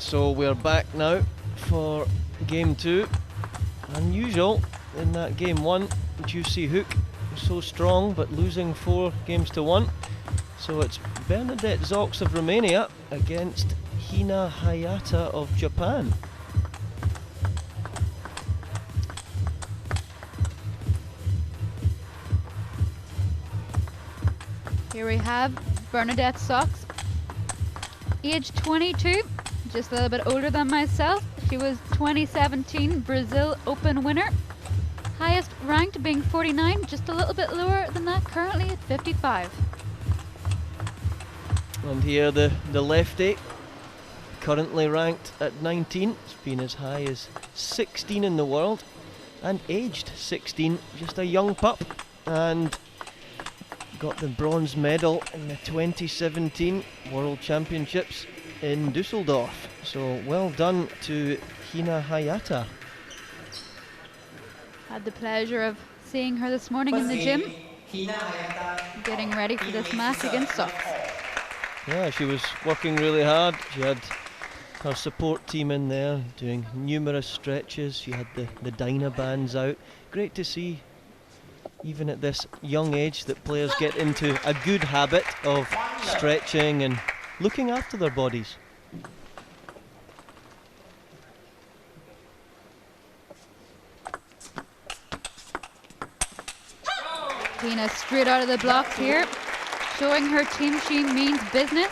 So we're back now for game 2. Unusual in that game 1, Juicy Hook was so strong but losing 4 games to 1. So it's Bernadette Szocs of Romania against Hina Hayata of Japan. Here we have Bernadette Szocs, age 22, just a little bit older than myself. She was 2017 Brazil Open winner. Highest ranked being 49, just a little bit lower than that, currently at 55. And here the lefty, currently ranked at 19. It's been as high as 16 in the world and aged 16, just a young pup, and got the bronze medal in the 2017 World Championships in Dusseldorf. So well done to Hina Hayata. Had the pleasure of seeing her this morning in the gym, getting ready for this match against Szocs. Yeah, she was working really hard. She had her support team in there doing numerous stretches. She had the Dyna bands out. Great to see, even at this young age, that players get into a good habit of stretching and looking after their bodies. Hina straight out of the blocks here, showing her team she means business,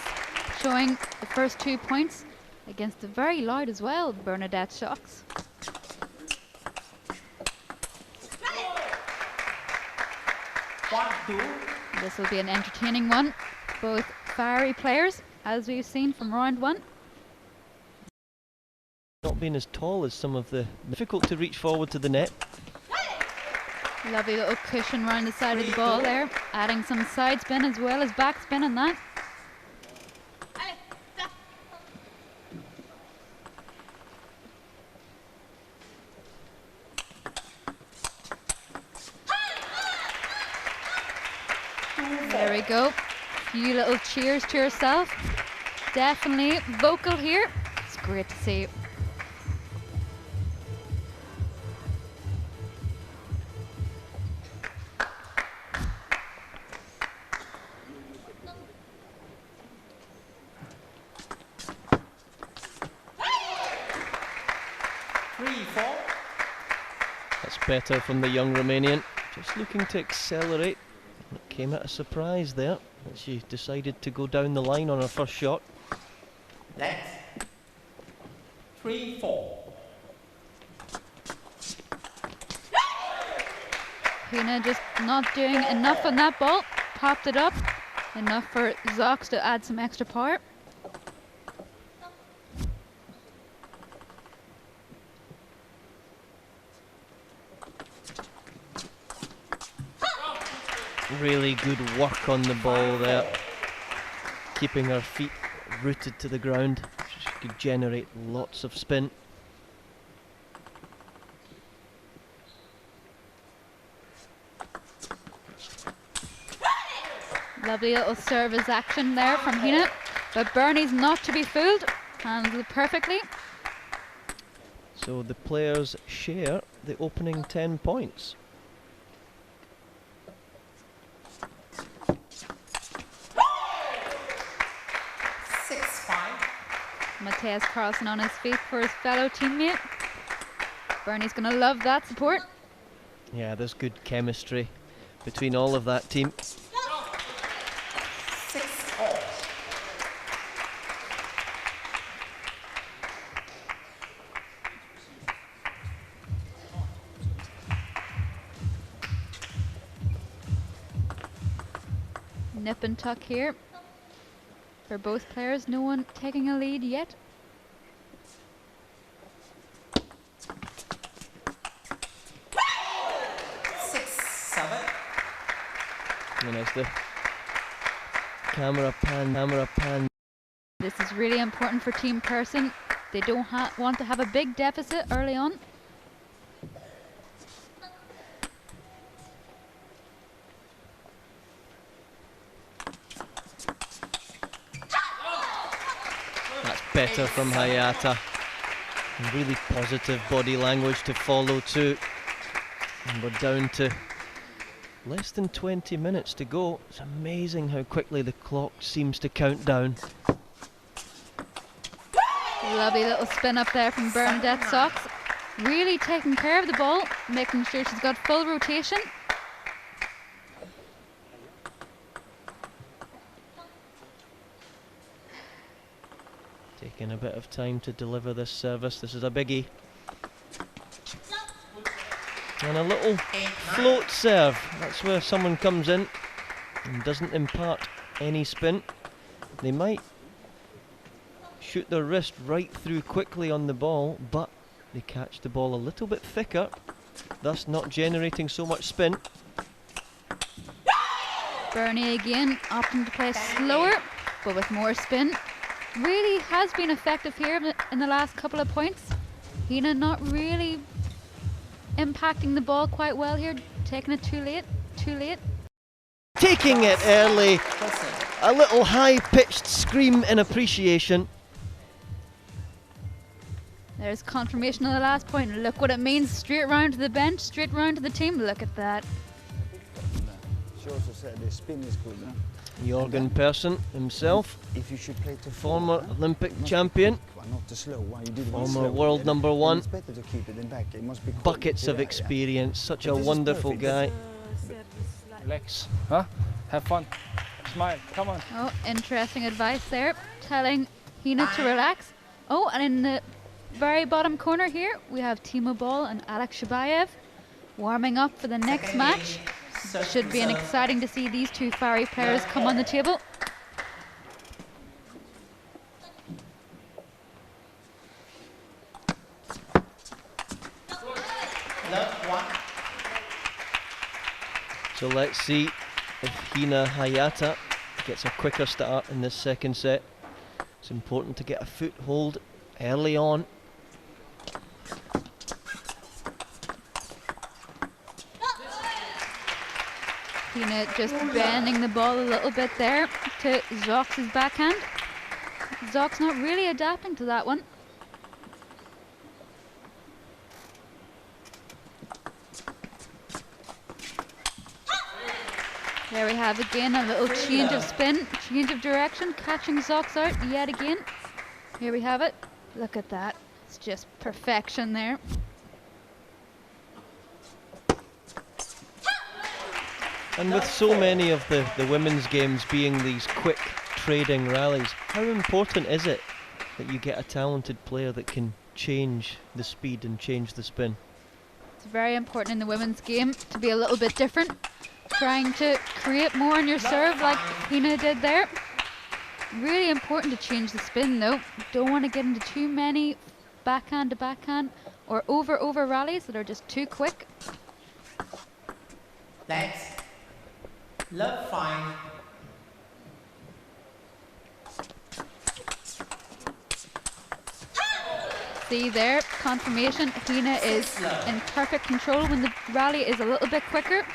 showing the first 2 points against the very loud as well, Bernadette Szocs. This will be an entertaining one. Both fiery players, as we've seen from round 1. Not being as tall as some of the, difficult to reach forward to the net. Lovely little cushion round the side of the ball there, adding some side spin as well as back spin on that. There we go. Few little cheers to yourself. Definitely vocal here. It's great to see. That's better from the young Romanian. Just looking to accelerate. It came at a surprise there. She decided to go down the line on her first shot. Next. 3-4. Hina just not doing enough on that ball. Popped it up. Enough for Szocs to add some extra power. Really good work on the ball there. Keeping her feet rooted to the ground. She could generate lots of spin. Lovely little service action there from Hina. But Bernie's not to be fooled. Handles it perfectly. So the players share the opening 10 points. Matthias Carlsen on his feet for his fellow teammate. Bernie's going to love that support. Yeah, there's good chemistry between all of that team. 6-4. Nip and tuck here. For both players, no one taking a lead yet. And as the camera pan. This is really important for Team Person. They don't want to have a big deficit early on. That's better from Hayata. And really positive body language to follow too. And we're down to less than 20 minutes to go. It's amazing how quickly the clock seems to count down. Lovely little spin up there from Bernadette Szocs. Really taking care of the ball, making sure she's got full rotation. Taking a bit of time to deliver this service. This is a biggie. And a little float serve. That's where someone comes in and doesn't impart any spin. They might shoot their wrist right through quickly on the ball, but they catch the ball a little bit thicker, thus not generating so much spin. Bernie again opting to play slower, but with more spin. Really has been effective here in the last couple of points. Hina not really impacting the ball quite well here, taking it too late. Taking it early, a little high-pitched scream in appreciation. There's confirmation of the last point. Look what it means, straight round to the bench, straight round to the team. Look at that. She also said the spin is good, no? Jorgen Persson himself, If you should play to former Olympic champion, not the slow one. You did it former slow. world number one, It's better to keep it in back. It must be buckets of experience, such a This is wonderful perfect. guy. Relax. Huh? Have fun. Smile. Come on. Oh, interesting advice there, telling Hina to relax. Oh, and in the very bottom corner here, we have Timo Boll and Alex Shabayev warming up for the next match. Should be exciting to see these two fiery players come on the table. So let's see if Hina Hayata gets a quicker start in this second set. It's important to get a foothold early on. Hina just bending the ball a little bit there to Szocs' backhand. Szocs not really adapting to that one. There we have again a little change of spin, change of direction, catching Szocs out yet again. Here we have it. Look at that. It's just perfection there. And with so many of the women's games being these quick trading rallies, how important is it that you get a talented player that can change the speed and change the spin? It's very important in the women's game to be a little bit different. Trying to create more on your serve like Hina did there. Really important to change the spin though. Don't want to get into too many backhand to backhand or over rallies that are just too quick. Thanks. Love fine. See there, confirmation. Hina is in perfect control when the rally is a little bit quicker.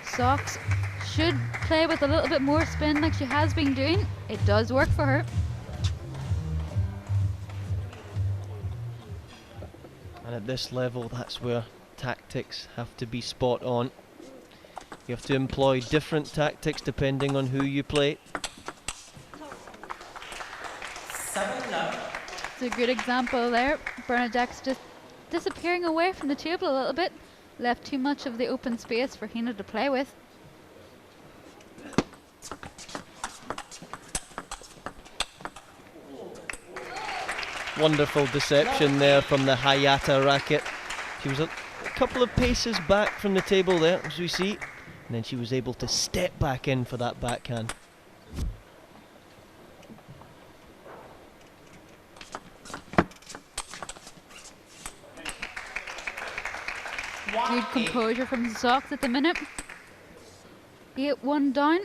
Szocs should play with a little bit more spin like she has been doing. It does work for her. And at this level, that's where tactics have to be spot on. You have to employ different tactics depending on who you play. 7-love. It's a good example there. Bernadette's just disappearing away from the table a little bit. Left too much of the open space for Hina to play with. Wonderful deception there from the Hayata racket. She was a couple of paces back from the table there, as we see, and then she was able to step back in for that backhand. Good composure from Szocs at the minute. 8-1 down.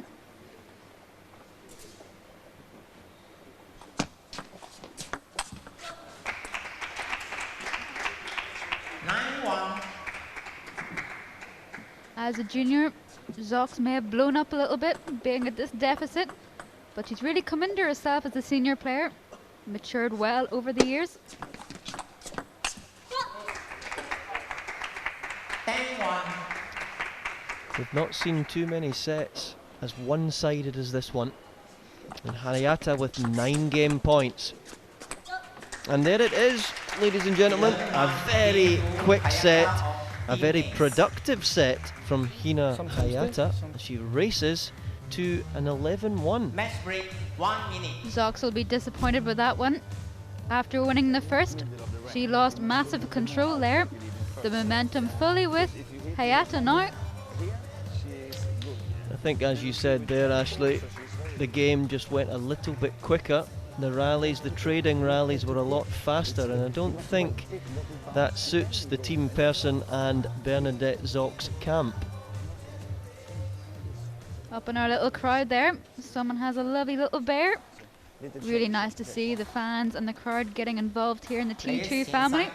As a junior, Szocs may have blown up a little bit, being at this deficit, but she's really come into herself as a senior player. matured well over the years. 10-1. We've not seen too many sets as one-sided as this one. And Hayata with 9 game points. And there it is, ladies and gentlemen, a very quick set, a very productive set from Hina Hayata. She races to an 11-1. Match break, 1 minute. Szocs will be disappointed with that one. After winning the first, she lost massive control there. The momentum fully with Hayata now. I think, as you said there, Ashley, the game just went a little bit quicker. The rallies, the trading rallies were a lot faster, and I don't think that suits the team person and Bernadette Szocs' camp. Up in our little crowd there, someone has a lovely little bear. Really nice to see the fans and the crowd getting involved here in the T2 family.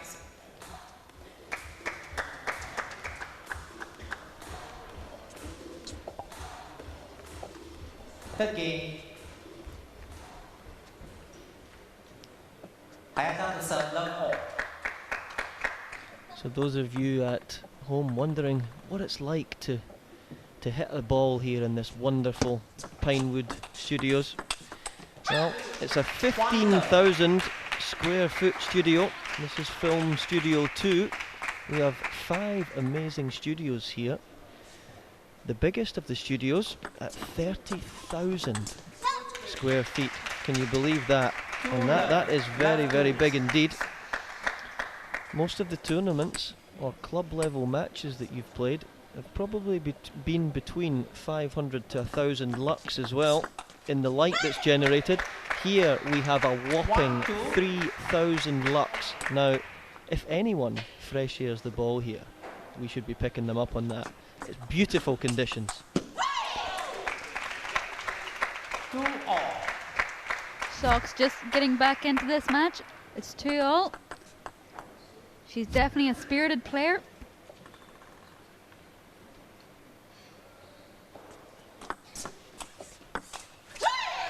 Third game. Hayata to serve love all. So those of you at home wondering what it's like to hit a ball here in this wonderful Pinewood Studios. Well, it's a 15,000 square foot studio. This is Film Studio 2. We have 5 amazing studios here. The biggest of the studios at 30,000 square feet. Can you believe that? And that is very, very big indeed. Most of the tournaments or club level matches that you've played have probably been between 500 to 1,000 lux as well in the light that's generated. Here we have a whopping 3,000 lux. Now, if anyone fresh airs the ball here, we should be picking them up on that. It's beautiful conditions. 2-all. Szocs just getting back into this match. It's 2-all. She's definitely a spirited player.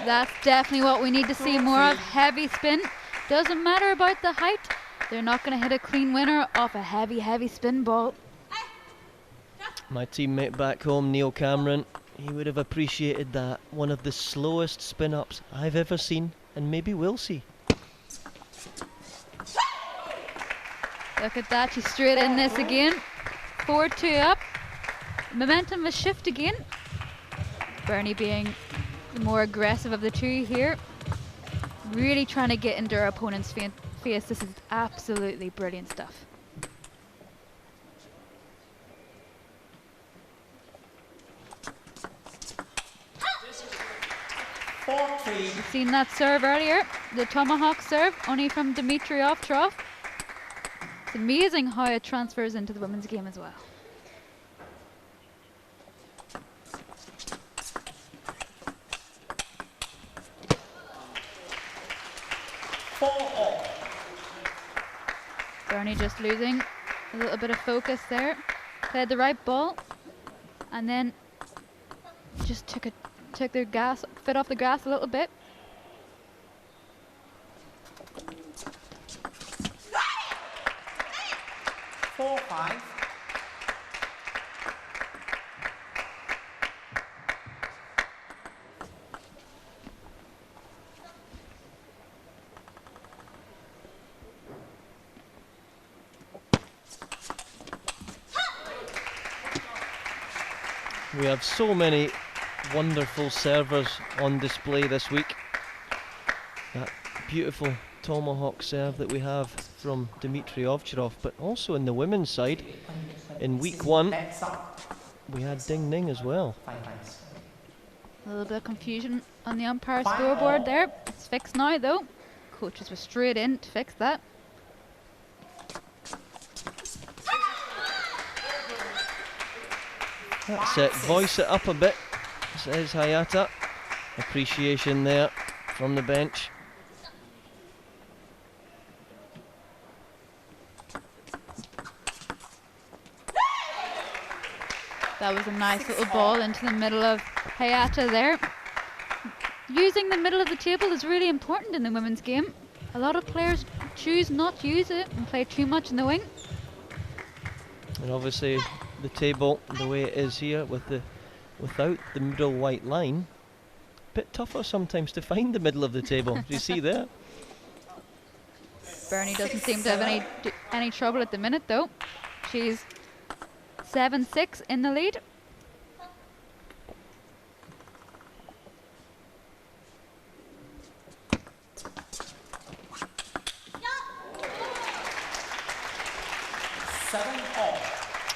That's definitely what we need to see more of. Heavy spin. Doesn't matter about the height. They're not going to hit a clean winner off a heavy, heavy spin ball. My teammate back home, Neil Cameron, he would have appreciated that. One of the slowest spin-ups I've ever seen, and maybe will see. Look at that, she's straight in this again. 4-2 up. Momentum will shift again. Bernie being the more aggressive of the two here. Really trying to get into her opponent's face. This is absolutely brilliant stuff. You've seen that serve earlier, the tomahawk serve, only from Dimitrov. It's amazing how it transfers into the women's game as well. Bernie just losing a little bit of focus there. Played the right ball, and then just took their foot off the gas a little bit. We have so many wonderful servers on display this week. That beautiful tomahawk serve that we have from Dimitrov, but also in the women's side, in week 1, we had Ding Ning as well. A little bit of confusion on the umpire scoreboard there. It's fixed now though. Coaches were straight in to fix that. That's it, voice it up a bit, says Hayata. Appreciation there from the bench. That was a nice little ball into the middle of Hayata there. Using the middle of the table is really important in the women's game. A lot of players choose not to use it and play too much in the wing. And obviously the table, the way it is here, without the middle white line, bit tougher sometimes to find the middle of the table. Do you see there? Bernie doesn't seem to have any trouble at the minute though. She's 7-6 in the lead.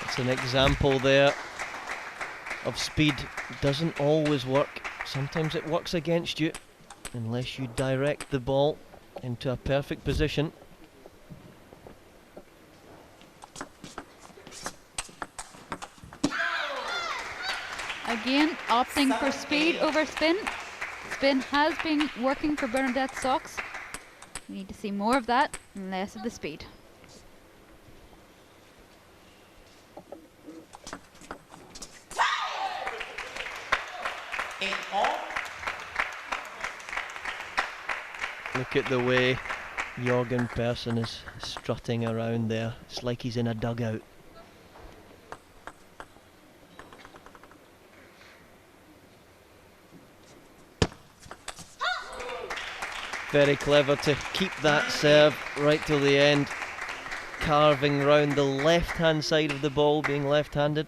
It's an example there of speed. Doesn't always work. Sometimes it works against you unless you direct the ball into a perfect position. Again, opting for speed over spin. Spin has been working for Bernadette Szocs. We need to see more of that and less of the speed. Look at the way Jorgen Persson is strutting around there. It's like he's in a dugout. Very clever to keep that serve right till the end. Carving round the left-hand side of the ball, being left-handed.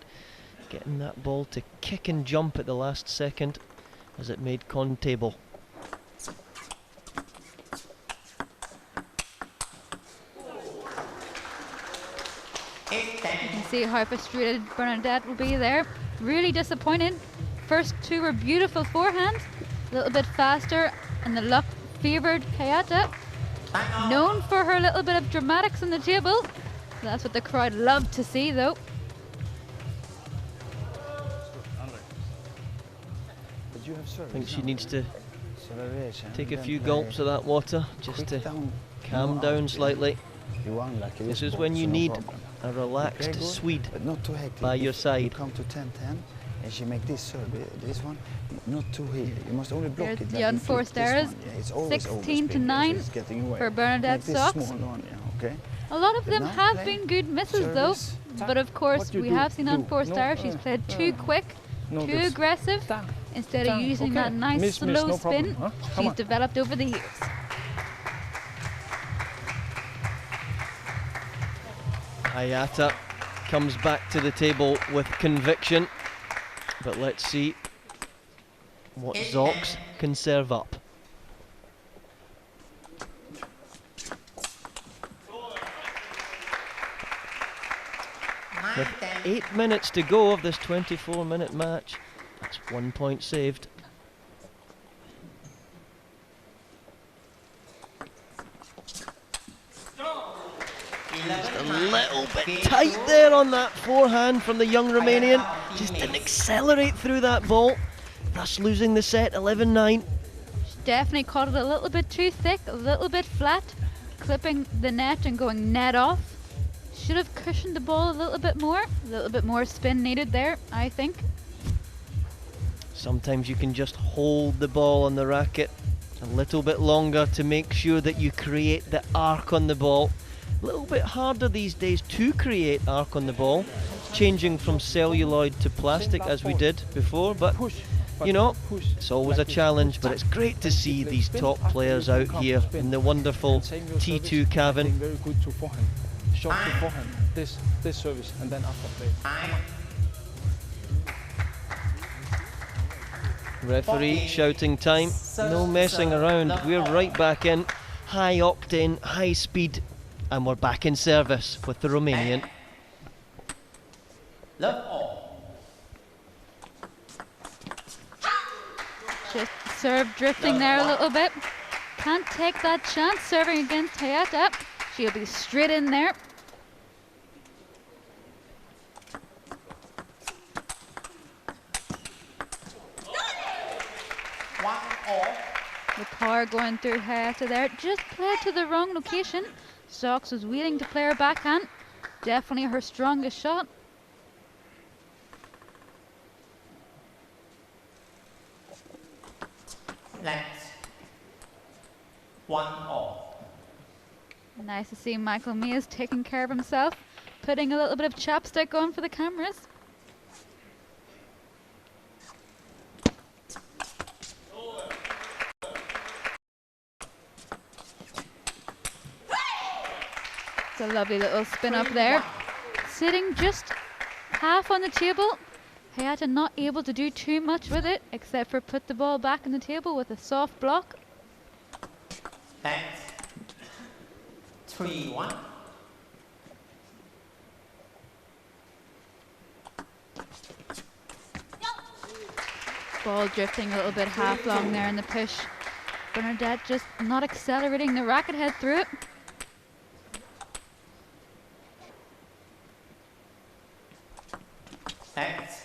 Getting that ball to kick and jump at the last second as it made con table. You can see how frustrated Bernadette will be there. Really disappointed. First two were beautiful forehands, a little bit faster, and the luck favoured Hayata. Known for her little bit of dramatics on the table. That's what the crowd loved to see though. But you have service. I think she needs to Acceleration, take a then few play gulps of that water just quick to down, calm no down out, slightly. You unlucky This with is balls, when you no need problem. a relaxed Very good, Swede but not too hectic. by your If You side. come to 10-10 and she make this serve, this one, not too here. You must only block There's it. the like you unforced flip this errors. one. Yeah, it's always 16 to overspin, 9 so it's getting away. for Bernadette Make this Szocs. small one, yeah, okay? A lot of But them now have play, been good misses service, though. But of course, What you we do, have seen do. unforced No, errors. She's played too quick, No, too this. aggressive. Down. Instead of Down. using Okay. that nice Miss, slow no spin problem, huh? Come she's on. developed over the years. Hayata comes back to the table with conviction, but let's see what Szocs can serve up. With 8 minutes to go of this 24-minute match, that's 1 point saved. Just a little bit tight there on that forehand from the young Romanian. Just didn't accelerate through that ball, thus losing the set 11-9. She definitely caught it a little bit too thick, a little bit flat, clipping the net and going net off. Should have cushioned the ball a little bit more spin needed there, I think. Sometimes you can just hold the ball on the racket a little bit longer to make sure that you create the arc on the ball. A little bit harder these days to create arc on the ball, changing from celluloid to plastic as we did before, but you know, it's always a challenge, but it's great to see these top players out here in the wonderful T2 cabin. Very good to forehand. Short to forehand. This service and then after play. Referee shouting time, no messing around, we're right back in. High octane, high speed, and we're back in service with the Romanian. Love all. Just serve drifting there a little bit. Can't take that chance serving against Hayata. She'll be straight in there. The car going through Hayata there. Just played to the wrong location. Szocs was willing to play her backhand. Definitely her strongest shot. Let's 1 all. Nice to see Michael Mia's taking care of himself, putting a little bit of chapstick on for the cameras. It's a lovely little spin up there. Sitting just half on the table. Hayata not able to do too much with it, except for put the ball back on the table with a soft block. Thanks. 3-1. Ball drifting a little bit half long there in the push. Bernadette just not accelerating the racket head through it. Thanks.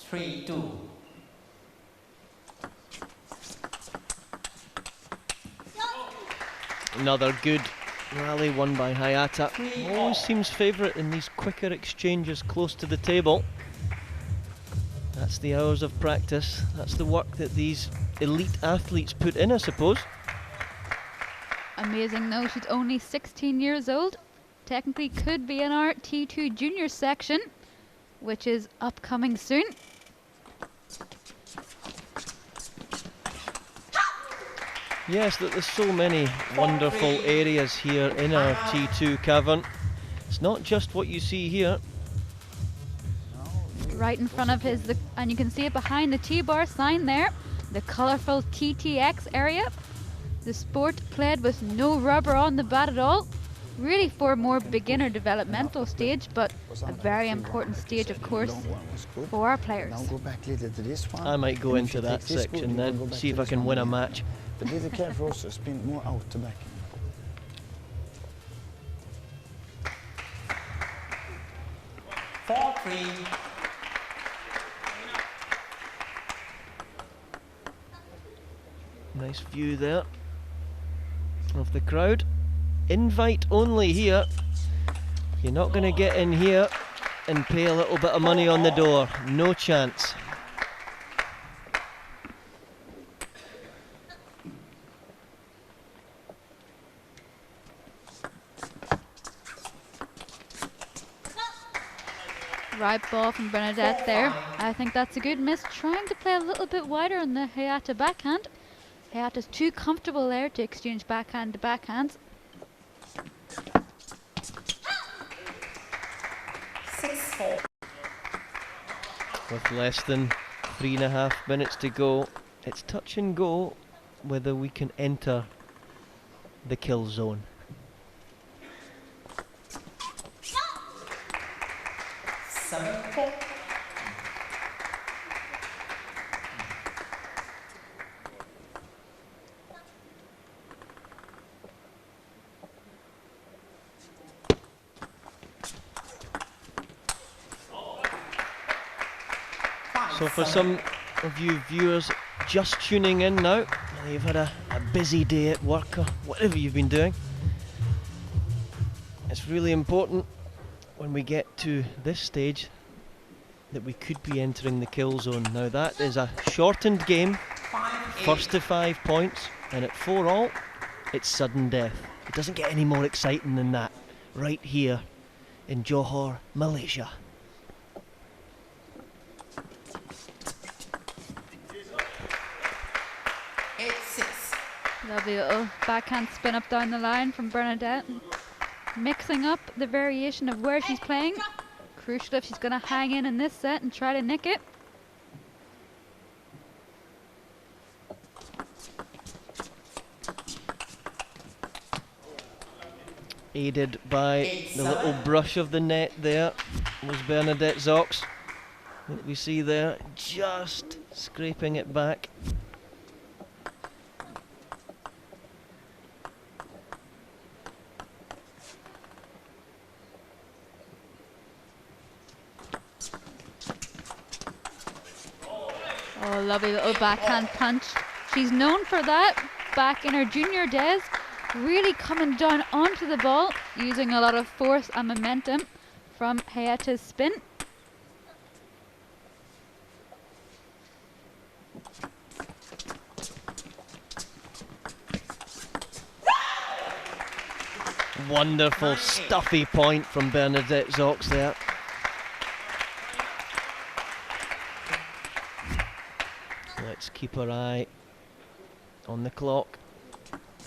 3-2. Another good rally won by Hayata. Always seems favourite in these quicker exchanges close to the table. That's the hours of practice. That's the work that these elite athletes put in, I suppose. Amazing though, she's only 16 years old. Technically could be in our T2 junior section, which is upcoming soon. Yes, there's so many wonderful areas here in our T2 cavern. It's not just what you see here. Right in front of his, and you can see it behind the T-bar sign there, the colourful TTX area. The sport played with no rubber on the bat at all. Really for a more beginner developmental stage, but a very important stage, of course, for our players. Now go back a little to this one. I might go And if into you that take this section good, you then, go back see to if I this can one win a again. match. But little careful also, spin more out to back. 4-3. Nice view there of the crowd. Invite only here. You're not going to get in here and pay a little bit of money on the door. No chance. Right ball from Bernadette there. I think that's a good miss. Trying to play a little bit wider on the Hayata backhand. Hayata's too comfortable there to exchange backhand to backhands. 6-4. With less than 3.5 minutes to go, it's touch and go whether we can enter the kill zone. So for some of you viewers just tuning in now, you've had a busy day at work or whatever you've been doing. It's really important when we get to this stage that we could be entering the kill zone. Now that is a shortened game, first to 5 points, and at 4-all, it's sudden death. It doesn't get any more exciting than that, right here in Johor, Malaysia. Lovely little backhand spin up down the line from Bernadette. Mixing up the variation of where she's playing. Crucial if she's going to hang in this set and try to nick it. Aided by the little brush of the net there was Bernadette Szocs. That we see there, just scraping it back. Oh, lovely little backhand punch. She's known for that back in her junior days. Really coming down onto the ball, using a lot of force and momentum from Hayata's spin. Wonderful stuffy point from Bernadette Szocs there. Let's keep our eye on the clock.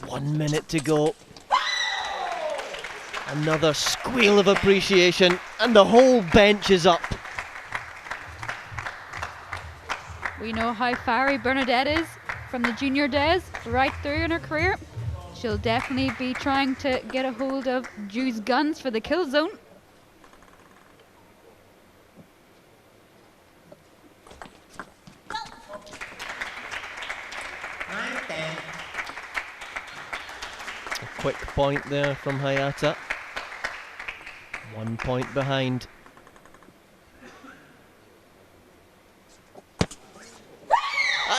1 minute to go. Another squeal of appreciation, and the whole bench is up. We know how fiery Bernadette is from the junior days, right through in her career. She'll definitely be trying to get a hold of Drew's guns for the kill zone. A quick point there from Hayata. 1 point behind.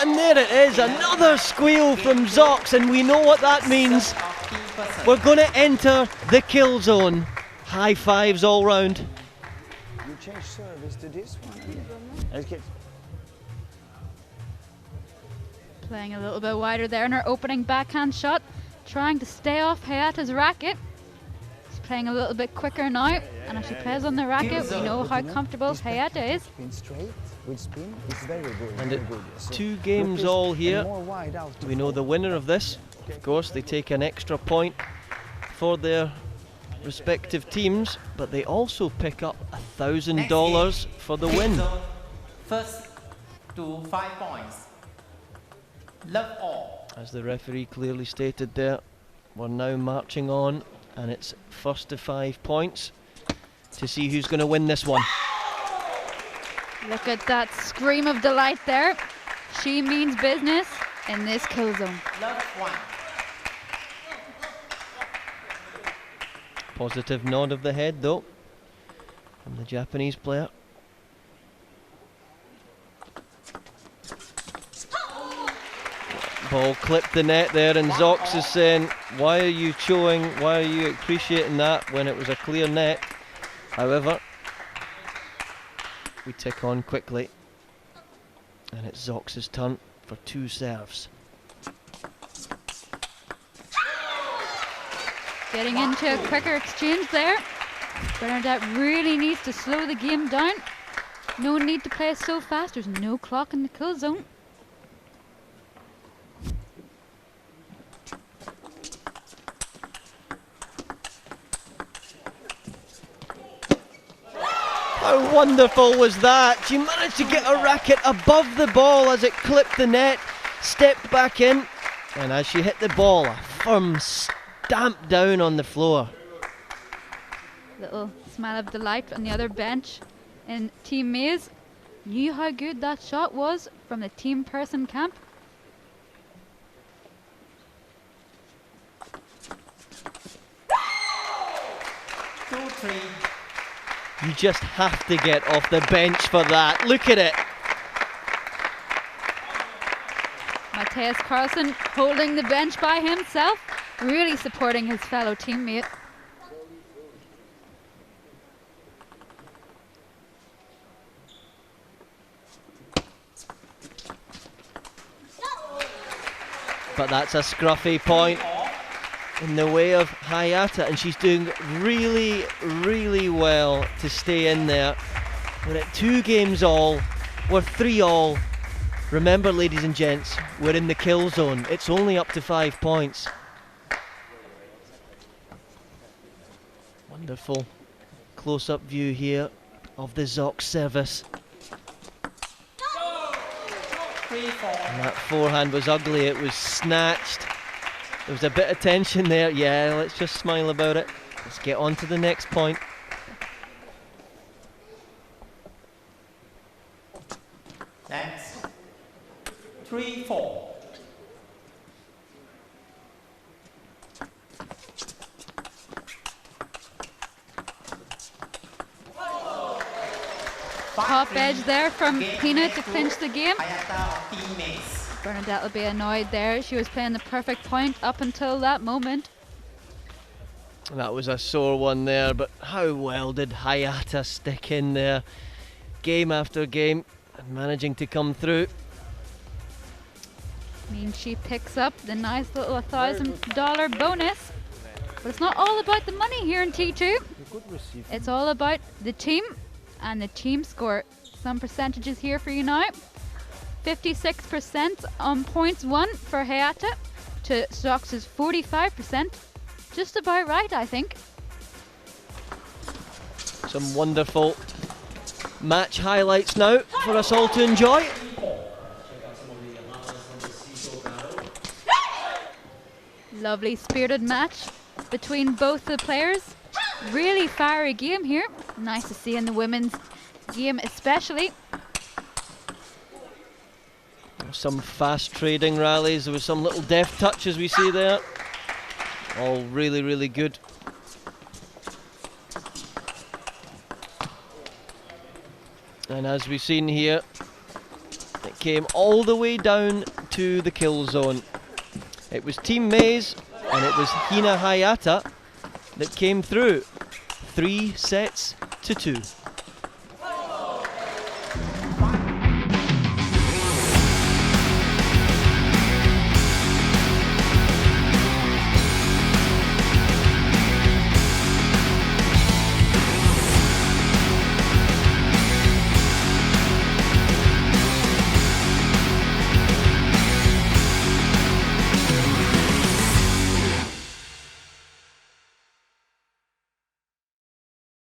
And there it is, another squeal from Szocs, and we know what that means. We're going to enter the kill zone. High fives all round. You change service to this one. Let's get. Playing a little bit wider there in her opening backhand shot, trying to stay off Hayata's racket. She's playing a little bit quicker now, and as she plays on the racket, we know how comfortable Hayata is. Spin straight with spin. It's very good. And very it, good. So 2 games look all and here. more wide out to We know the winner of this. Of course, they take an extra point for their respective teams, but they also pick up $1,000 for the win. First to 5 points. Love all. As the referee clearly stated there, we're now marching on, and it's first to 5 points to see who's going to win this one. Look at that scream of delight there. She means business in this kill zone. Love 1. Positive nod of the head though from the Japanese player. Ball clipped the net there, and Szocs is saying, why are you showing, why are you appreciating that when it was a clear net? However, we tick on quickly, and it's Szocs' turn for 2 serves. Getting into a quicker exchange there. Bernadette really needs to slow the game down. No need to play so fast, there's no clock in the kill zone. How wonderful was that? She managed to get her racket above the ball as it clipped the net, stepped back in, and as she hit the ball, a firm stamp down on the floor. Little smile of delight on the other bench. And Team Maze knew how good that shot was from the team person camp. Two, 3. You just have to get off the bench for that. Look at it. Matthias Carlsen holding the bench by himself, really supporting his fellow teammate. But that's a scruffy point in the way of Hayata, and she's doing really, really well to stay in there. We're at 2 games all, we're 3 all. Remember, ladies and gents, we're in the kill zone. It's only up to 5 points. Wonderful close-up view here of the Szocs service. 3, 4. And that forehand was ugly, it was snatched. There was a bit of tension there. Yeah, let's just smile about it. Let's get on to the next point. Next. 3, 4. Top edge there from Hina to clinch the game. Hayata teammates. Bernadette will be annoyed there. She was playing the perfect point up until that moment. That was a sore one there, but how well did Hayata stick in there? Game after game, and managing to come through. Means she picks up the nice little $1,000 bonus. But it's not all about the money here in T2. Good receive. It's all about the team and the team score. Some percentages here for you now. 56% on points won for Hayata to Szocs' 45%. Just about right, I think. Some wonderful match highlights now for us all to enjoy. Lovely spirited match between both the players. Really fiery game here. Nice to see in the women's game especially. Some fast trading rallies. There was some little deft touches we see there. All really, really good. And as we've seen here, it came all the way down to the kill zone. It was Team Maze and it was Hina Hayata that came through. 3 sets to 2.